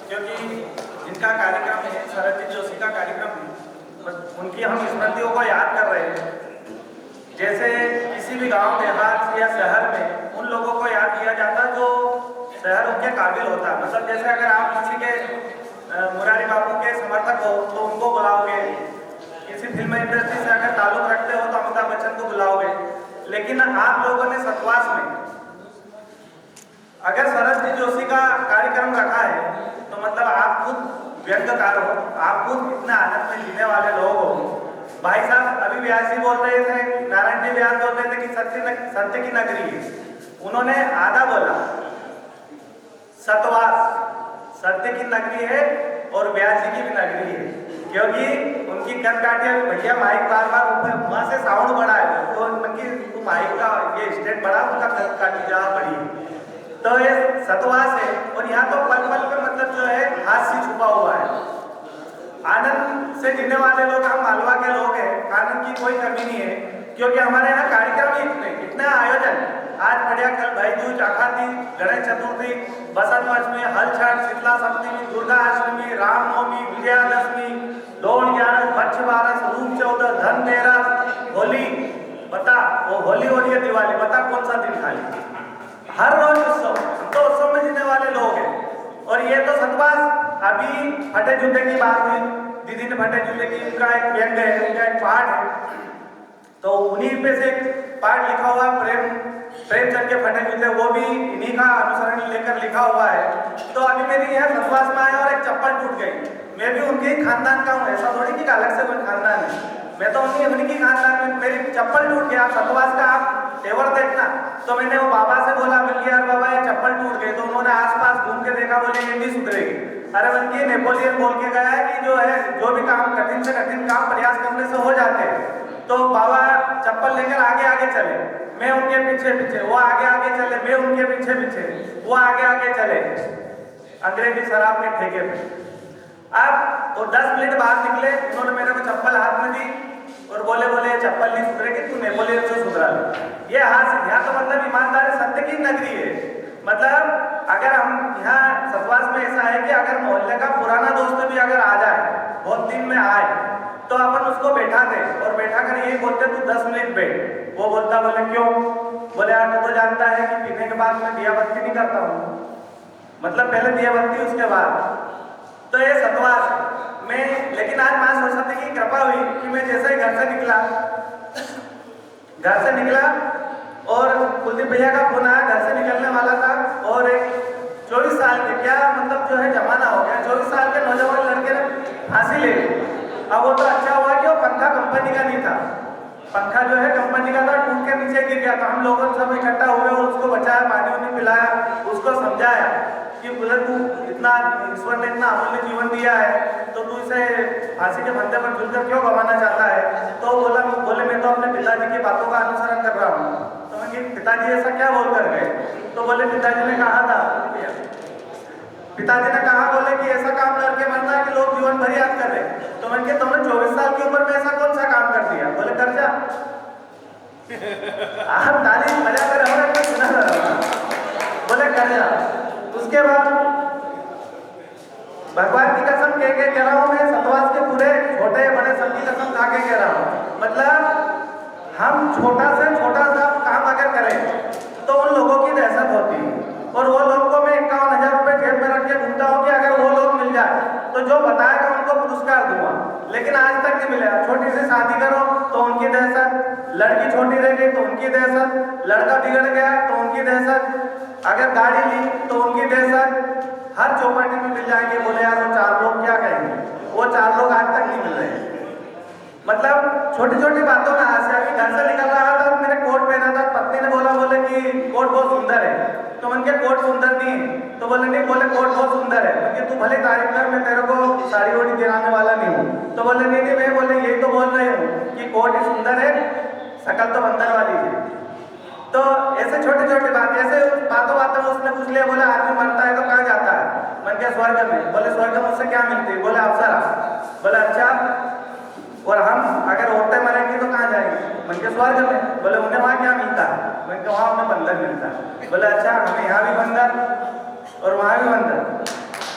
क्योंकि जिनका कार्यक्रम है शरद जोशी का कार्यक्रम है, उनकी हम स्मृतियों को याद कर रहे हैं। जैसे किसी भी गांव देहात या शहर में उन लोगों को याद किया जाता जो शहर उनके काबिल होता। मतलब जैसे अगर आप किसी के मुरारी बाबू के समर्थक हो तो उनको बुलाओगे, किसी फिल्म इंडस्ट्री से अगर ताल्लुक रखते हो तो अमिताभ बच्चन को बुलाओगे। लेकिन आप लोगों ने सतवास में अगर शरद जोशी का कार्यक्रम रखा है तो मतलब आप खुद व्यंग्यकार हो, आप खुद इतना आनंद में जीने वाले लोग हो। भाई साहब अभी व्यास जी बोल रहे थे, नारायण जी व्यास बोल रहे थे कि सत्य की नगरी है। उन्होंने आधा बोला, सतवास सत्य की नगरी है और व्यास जी की भी नगरी है, क्योंकि उनकी कन काटिया भैया माइक बार बार ऊपर वहां से साउंड बढ़ा है तो उनकी माइक का ये स्टेट बढ़ा, उनका कन काटी जहाँ पड़ी तो ये सतवास है। और यहाँ तो पल पल पे मतलब जो है हास्य छुपा हुआ है। आनंद से जीने वाले लोग हम मालवा के लोग हैं, आनंद की कोई कमी नहीं है, क्योंकि हमारे यहाँ कार्यक्रम ही इतने आयोजन, आज बढ़िया, कल भाई दूज, आखाती, गणेश चतुर्थी, बसंत पंचमी, हल छठ, शीतला सप्तमी, दुर्गा अष्टमी, रामनवमी, विजयादशमी, लोहड़ ग्यारस, बच्छ बारस, रूप चौदह, धनतेरस, होली। बता वो होली और ये दिवाली, बता कौन सा दिन खाली? हर रोज उत्सव, तो उत्सव में जीने वाले लोग हैं। और ये तो सतवास। अभी फटे जूते की बात हुई, दीदी ने फटे जूते की, उनका एक व्यंग्य है, उनका एक पाठ है, तो उन्हीं पे से पाठ लिखा हुआ प्रेमचंद के फटे जूते, वो भी इन्हीं का अनुसरण लेकर लिखा हुआ है। तो अभी मेरी यहाँ सतवास में आया और एक चप्पल टूट गई। मैं भी उनके ही खानदान का हूँ, ऐसा थोड़ी कि अलग से कोई खानदान है, मैं तो उनकी खानदान में, मेरी चप्पल टूट गया। सतवास का आप तेवर देखना। तो मैंने वो बाबा से बोला, बोलिए यार बाबा ये चप्पल टूट गई, तो उन्होंने आसपास घूम के देखा, बोले ये नहीं सुधरेगी। अरे बल्कि नेपोलियन बोल के गया है कि जो है जो भी काम कठिन से कठिन काम प्रयास करने से हो जाते हैं। तो बाबा चप्पल लेकर आगे आगे चले, मैं उनके पीछे पीछे, वो आगे आगे चले, मैं उनके पीछे पीछे, वो आगे आगे चले, अंग्रेजी शराब के ठेके पे। अब वो 10 मिनट बाद निकले, उन्होंने मेरे को चप्पल हाथ में दी और बोले चप्पल नहीं सुधरेगी, तू नेपोलियन से सुधरा ले। ये यहाँ तो मतलब ईमानदारी सत्य की नगरी है। मतलब अगर हम यहाँ सतवास में ऐसा है कि अगर मोहल्ले का पुराना दोस्त भी अगर आ जाए, बहुत दिन में आए, तो अपन उसको बैठा दे और बैठा कर यही बोलते तू 10 मिनट बैठ। वो बोलता, बोले क्यों? बोले यार तू तो जानता है कि पीने के बाद मैं दिया बत्ती नहीं करता हूँ, मतलब पहले दिया बत्ती उसके बाद। तो ये सतवास में। लेकिन आज मां सरस्वती की कृपा हुई कि मैं जैसे ही घर से निकला और कुलदीप भैया का फोन आया, घर से निकलने वाला था, और एक 24 साल के, क्या मतलब जो है जमाना हो गया, 24 साल के नौजवान लड़के ने फांसी ले ली। अब वो तो अच्छा हुआ कि वो पंखा कंपनी का नहीं था, पंखा जो है कंपनी का था, टूट के नीचे गिर गया। तो हम लोगों सब इकट्ठा हुए और उसको बचाया, पानी वानी पिलाया, उसको समझाया कि बोले तू इतना, ईश्वर ने इतना अमूल्य जीवन दिया है तो तू इसे फांसी के फंदे पर झूलकर क्यों गंवाना चाहता है? तो बोले मैं तो अपने पिताजी की बातों का अनुसरण कर रहा हूँ। तो मैं कि पिताजी ऐसा क्या बोल कर गए? तो बोले पिताजी ने कहा था, पिताजी ने कहा, बोले कि ऐसा काम करके मरना है कि लोग जीवन भर याद कर रहे। तो मैंने कहा तुमने 24 साल की उम्र में ऐसा कौन सा काम कर दिया? बोले कर जा। आप तारीफ मजा कर रहे हो, सुना रहा, बोले कर जा। उसके बाद भगवान की कसम कह रहा हूं मैं, सतवास के पूरे छोटे बड़े सबकी कसम खा के कह रहा हूं, मतलब हम छोटा से छोटा सा काम अगर करें तो उन लोगों की दहशत होती है। और वो लोग को मैं 51,000 रुपए जेब में रख के घूमता हूँ कि अगर वो लोग मिल जाए तो जो बताएगा उनको पुरस्कार दूंगा, लेकिन आज तक नहीं मिलेगा। छोटी सी शादी करो तो उनकी दहशत, लड़की छोटी रह गई तो उनकी दहशत, लड़का बिगड़ गया तो उनकी दहशत, अगर गाड़ी ली तो उनकी दहशत, हर चौपाटी में मिल जाएंगे। बोले यार वो 4 लोग क्या कहेंगे? वो 4 लोग आज तक नहीं मिल रहे। मतलब छोटी छोटी बातों में हास्य। अभी घर से निकल रहा था, मैंने कोट पहना था, पत्नी ने बोले कि कोट बहुत सुंदर है। तो मैंने कहा कोट सुंदर नहीं है। तो बोले नहीं, बोले कोट बहुत सुंदर है। मैंने तू भले तारीफ कर, मैं तेरे को साड़ी वोड़ी दिलाने वाला नहीं हूँ। तो बोले नहीं मैं, बोले यही तो बोल रही हूँ कि कोट ही सुंदर है, शकल तो बंदर वाली है। तो ऐसे छोटी छोटी बात, ऐसे बातों में उसने पूछ लिया, बोले आदमी मरता है तो कहाँ जाता है? मैंने कहा स्वर्ग में। बोले स्वर्ग में उससे क्या मिलती है? बोले अप्सरा। बोले अच्छा, और हम अगर औरतें मरेंगी तो कहाँ जाएंगे? मैंने कहा स्वर्ग में। बोले उन्हें वहाँ क्या मिलता है? मैंने कहा वहाँ उन्हें बंदर मिलता है। बोले अच्छा, हमें यहाँ भी बंदर और वहाँ भी बंदर।